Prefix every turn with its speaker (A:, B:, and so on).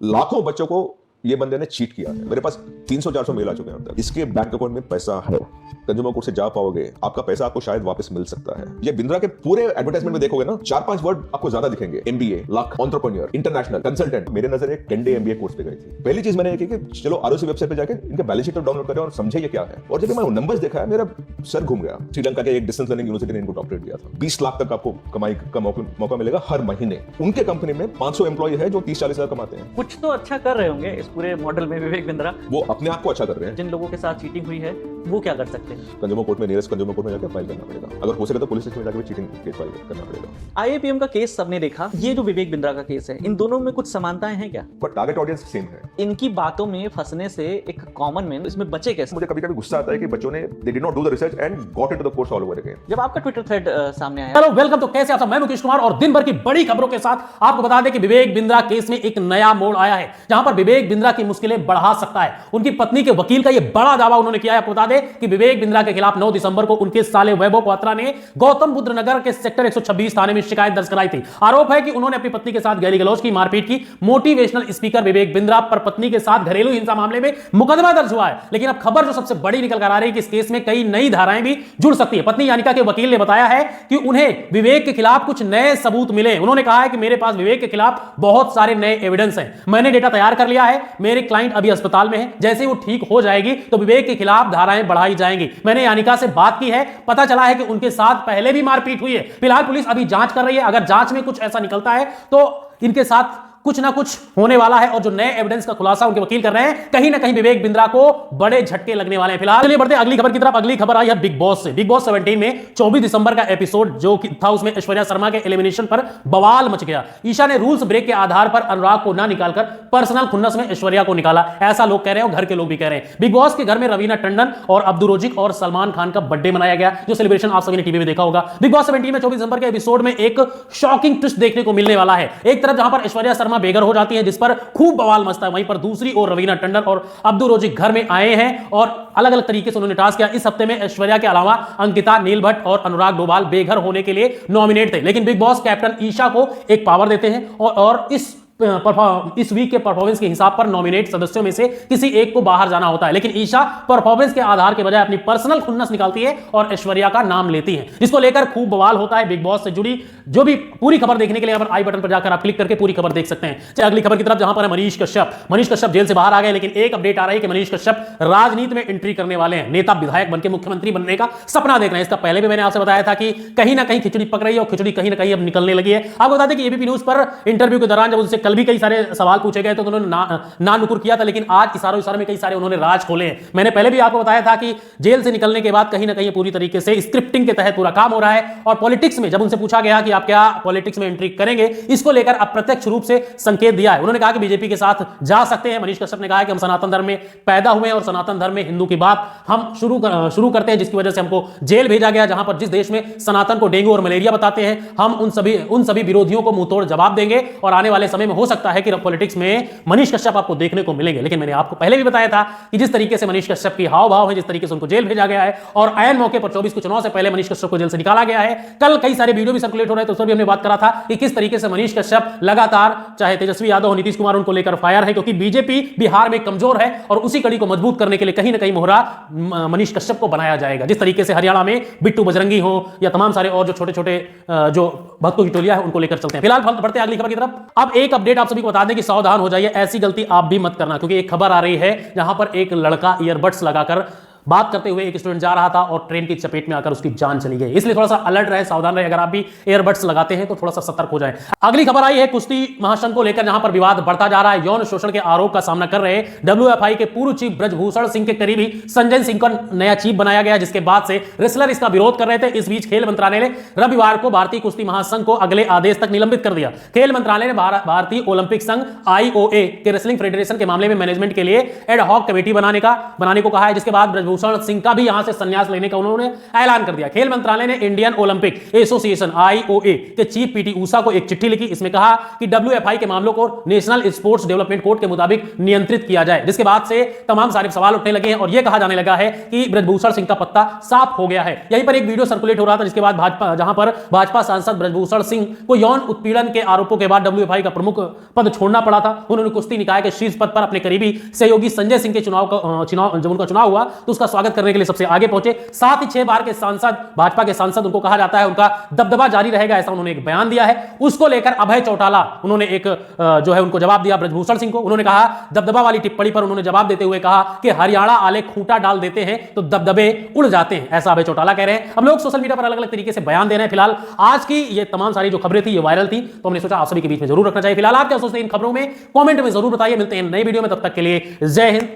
A: लाखों बच्चों को ये बंदे ने चीट किया है। मेरे पास 300-400 मेल आ चुके हैं अब तक। इसके बैंक अकाउंट में पैसा है, कंज्यूमर कोर्ट से जा पाओगे, आपका पैसा आपको शायद वापस मिल सकता है। ये बिंद्रा के पूरे एडवर्टाइजमेंट में देखोगे ना, 4-5 वर्ड आपको ज्यादा दिखेंगे, MBA, luck, entrepreneur, international, consultant. मेरे नजर एक 10 डे एमबीए कोर्स पे गई थी। पहली चीज मैंने ये की कि चलो आरओसी वेबसाइट पे जाके इनके बैलेंस शीट डाउनलोड करें और समझे ये क्या है। और जब मैंने नंबर्स देखा है, मेरा सर घूम गया। श्रीलंका के एक डिस्टेंस लर्निंग यूनिवर्सिटी ने इनको डॉक्टरेट दिया था। 20 लाख तक आपको कमाई का मौका मिलेगा हर महीने। उनके कंपनी में 500 एम्प्लॉय है जो 30-40 हजार कमाते हैं।
B: कुछ तो अच्छा कर रहे होंगे इस पूरे मॉडल में विवेक बिंद्रा।
A: वो अपने आप को अच्छा कर रहे हैं।
B: जिन लोगों के साथ चीटिंग हुई है वो क्या कर सकते हैं?
A: कंज्यूमर कोर्ट में, नियरेस्ट कंज्यूमर कोर्ट में जाकर फाइल करना पड़ेगा। अगर हो सके तो पुलिस स्टेशन में जाकर भी चीटिंग केस फाइल करना पड़ेगा।
B: आईआईपीएम का केस सबने देखा, ये जो विवेक बिंद्रा का केस है, इन दोनों में कुछ समानताएं हैं क्या?
A: पर टारगेट ऑडियंस सेम है।
B: इनकी बातों में फंसने से एक कॉमन मैन इसमें बचे कैसे?
A: मुझे कभी-कभी गुस्सा आता है कि बच्चों ने they did not do the research and got into the course all over again.
B: जब आपका ट्विटर थ्रेड सामने आया।
C: Hello welcome. तो कैसे आप सब? मैं मुकेश कुमार और दिन भर की बड़ी खबरों के साथ आपको बता दें कि विवेक बिंद्रा केस में एक नया मोड़ आया है, जहां पर विवेक बिंद्रा की मुश्किलें बढ़ा सकता है। उनकी पत्नी के वकील का यह बड़ा दावा उन्होंने किया है। आपको बता दें कि विवेक बिंद्रा के खिलाफ 9 दिसंबर को उनके साले वैभव क्वात्रा ने गौतम बुद्ध नगर के सेक्टर 126 थाने में शिकायत दर्ज कराई थी। आरोप है कि उन्होंने अपनी पत्नी के साथ गाली गलौज की, मारपीट की। मोटिवेशनल स्पीकर विवेक बिंद्रा पर पत्नी के साथ घरेलू हिंसा मामले में मुकदमा दर्ज हुआ है। लेकिन अब खबर जो सबसे बड़ी निकल कर आ रही है कि इस केस में कई नई धाराएं भी जुड़ सकती है। पत्नी यानिका के वकील ने बताया है कि उन्हें विवेक के खिलाफ कुछ नए सबूत मिले। उन्होंने कहा है कि मेरे पास विवेक के खिलाफ बहुत सारे नए एविडेंस हैं, मैंने डेटा तैयार कर लिया है, मेरे क्लाइंट अभी अस्पताल में है, जैसे वो ठीक हो जाएगी तो विवेक के खिलाफ धाराएं बढ़ाई जाएंगी। मैंने यानिका से बात की है, पता चला है कि उनके साथ पहले भी मारपीट हुई है। फिलहाल पुलिस अभी जांच कर रही है, अगर जांच में कुछ ऐसा निकलता है तो इनके साथ कुछ ना कुछ होने वाला है। और जो नए एविडेंस का खुलासा उनके वकील कर रहे हैं, कहीं ना कहीं विवेक बिंद्रा को बड़े झटके लगने वाले हैं। फिलहाल चलिए बढ़ते हैं अगली खबर की तरफ। अगली खबर आई है बिग बॉस से। बिग बॉस 17 में 24 दिसंबर का एपिसोड जो था, उसमें ऐश्वर्या शर्मा के एलिमिनेशन पर बवाल मच गया। ईशा ने रूल्स ब्रेक के आधार पर अनुराग को ना निकालकर पर्सनल खुन्नस में ऐश्वर्या को निकाला, ऐसा लोग कह रहे हैं और घर के लोग भी कह रहे हैं। बिग बॉस के घर में रवीना टंडन और अब्दुल रोजिक और सलमान खान का बर्थडे मनाया गया, जो सेलिब्रेशन आप सभी ने टीवी में देखा होगा। बिग बॉस 17 में 24 दिसंबर के एपिसोड में एक शॉकिंग ट्विस्ट देखने को मिलने वाला है। एक तरफ जहां पर ऐश्वर्या शर्मा बेघर हो जाती है, जिस पर खूब बवाल मचता है, वहीं पर दूसरी ओर रवीना टंडन और अब्दुल रोजिक घर में आए हैं और अलग अलग तरीके से उन्होंने टास्क किया। इस हफ्ते में ऐश्वर्या के अलावा अंकिता, नील भट्ट और अनुराग डोभाल बेघर होने के लिए नॉमिनेट थे, लेकिन बिग बॉस कैप्टन ईशा को एक पावर देते हैं और इस वीक के परफॉर्मेंस के हिसाब पर नॉमिनेट सदस्यों में से किसी एक को बाहर जाना होता है। लेकिन ईशा परफॉर्मेंस के आधार के बजाय अपनी पर्सनल खुन्नस निकालती है और ऐश्वर्या का नाम लेती है, जिसको लेकर खूब बवाल होता है। बिग बॉस से जुड़ी जो भी पूरी खबर देखने के लिए आई बटन पर जाकर आप क्लिक करके पूरी खबर देख सकते हैं। अगली खबर की तरफ, जहां पर है मनीष कश्यप जेल से बाहर आ गए, लेकिन एक अपडेट आ रही है कि मनीष कश्यप राजनीति में एंट्री करने वाले हैं। नेता विधायक बनकर मुख्यमंत्री बनने का सपना देख रहे हैं। इसका पहले भी मैंने आपसे बताया था कि कहीं ना कहीं खिचड़ी पक रही है और खिचड़ी कहीं ना कहीं अब निकलने लगी है। आपको बता दें कि एबीपी न्यूज पर इंटरव्यू के दौरान जब उनसे कल भी कई सारे सवाल पूछे गए तो उन्होंने ना नुकुर किया था, लेकिन आज इशारों में कई सारे उन्होंने राज खोले हैं। मैंने पहले भी आपको बताया था कि जेल से निकलने के बाद कहीं ना कहीं पूरी तरीके से स्क्रिप्टिंग के तहत पूरा काम हो रहा है। और पॉलिटिक्स में जब उनसे पूछा गया कि आप क्या पॉलिटिक्स में एंट्री करेंगे, इसको लेकर अप्रत्यक्ष रूप से संकेत दिया है। उन्होंने कहा कि बीजेपी के साथ जा सकते हैं। मनीष कश्यप ने कहा कि हम सनातन धर्म में पैदा हुए हैं और सनातन धर्म में हिंदू की बात हम शुरू करते हैं, जिसकी वजह से हमको जेल भेजा गया, जहां पर जिस देश में सनातन को डेंगू और मलेरिया बताते हैं, हम उन सभी विरोधियों को मुंहतोड़ जवाब देंगे। और आने वाले समय में हो सकता है कि पॉलिटिक्स में मनीष कश्यप आपको देखने को मिलेंगे। लेकिन मैंने आपको पहले भी बताया था कि जिस तरीके से मनीष कश्यप की हाव भाव है, जिस तरीके से उनको जेल भेजा गया है और आयन मौके पर 24 को चुनाव से पहले मनीष कश्यप को जेल से निकाला गया है। कल कई सारे वीडियो भी सर्कुलेट हो रहे थे, उस पर भी हमने बात करा था कि किस तरीके से मनीष कश्यप लगातार, चाहे तेजस्वी यादव हो, नीतीश कुमार, उनको लेकर फायर है, क्योंकि बीजेपी बिहार में कमजोर है और उसी कड़ी को मजबूत करने के लिए कहीं ना कहीं मोहरा मनीष कश्यप को बनाया जाएगा। जिस तरीके से हरियाणा में बिट्टू बजरंगी हो या तमाम सारे और जो छोटे छोटे जो भक्तों की टोलियां है, उनको लेकर चलते हैं। फिलहाल बढ़ते हैं अगली खबर की तरफ। अब एक अपडेट आप सभी को बता दें कि सावधान हो जाइए, ऐसी गलती आप भी मत करना, क्योंकि एक खबर आ रही है जहां पर एक लड़का ईयरबड्स लगाकर बात करते हुए एक स्टूडेंट जा रहा था और ट्रेन की चपेट में आकर उसकी जान चली गई। इसलिए थोड़ा सा अलर्ट रहे, सावधान रहे। अगर आप भी एयरबड्स लगाते हैं तो थोड़ा सा सतर्क हो जाएं। अगली खबर आई है कुश्ती महासंघ को लेकर, जहां पर विवाद बढ़ता जा रहा है। यौन शोषण के आरोप का सामना कर रहे डब्ल्यूएफआई के पूर्व चीफ ब्रजभूषण सिंह के करीबी संजय सिंह को नया चीफ बनाया गया, जिसके बाद से रेसलर इसका विरोध कर रहे थे। इस बीच खेल मंत्रालय ने रविवार को भारतीय कुश्ती महासंघ को अगले आदेश तक निलंबित कर दिया। खेल मंत्रालय ने भारतीय ओलंपिक संघ IOA के रेसलिंग फेडरेशन के मामले में मैनेजमेंट के लिए एड हॉक कमेटी बनाने को कहा है, जिसके बाद ब्रजभूषण सिंह का भी यहां से संन्यास लेने का उन्होंने ऐलान कर दिया। खेल मंत्रालय ने इंडियन ओलंपिक एसोसिएशन IOA के चीफ PT ऊषा को एक चिट्ठी लिखी। इसमें कहा कि WFI के मामलों को नेशनल स्पोर्ट्स डेवलपमेंट कोड के मुताबिक नियंत्रित किया जाए, जिसके बाद से तमाम सारे सवाल उठने लगे हैं और यह कहा जाने लगा है कि ब्रजभूषण सिंह का पत्ता साफ हो गया है। यहीं पर एक वीडियो सर्कुलेट हो रहा था जिसके बाद भाजपा, जहां पर भाजपा सांसद ब्रजभूषण सिंह को यौन उत्पीड़न के आरोपों के बाद WFI का प्रमुख पद छोड़ना पड़ा था। उन्होंने कुश्ती निकाय के शीर्ष पद पर अपने करीबी सहयोगी संजय सिंह के जब उनका चुनाव हुआ तो उसका स्वागत करने के लिए सबसे आगे पहुंचे। साथ ही 6 बार के सांसद, भाजपा के सांसद उनको कहा जाता है, उनका दबदबा जारी रहेगा, ऐसा उन्होंने एक बयान दिया है। उसको लेकर अभय चौटाला उन्होंने एक जो है उनको जवाब दिया ब्रजभूषण सिंह को। उन्होंने कहा, दबदबा वाली टिप्पणी पर उन्होंने जवाब देते हुए कहा कि हरियाणा आले खूंटा डाल देते हैं तो दबदबे उड़ जाते हैं, ऐसा अभय चौटाला कह रहे हैं। अब लोग सोशल मीडिया पर अलग अलग तरीके से बयान दे रहे हैं। फिलहाल आज की ये तमाम सारी जो खबरें थी ये वायरल थी, तो हमने सोचा आप सभी के बीच में जरूर रखना चाहिए। फिलहाल आप क्या सोचते हैं इन खबरों में कमेंट में जरूर बताइए। मिलते हैं नई वीडियो में, तब तक के लिए जय हिंद,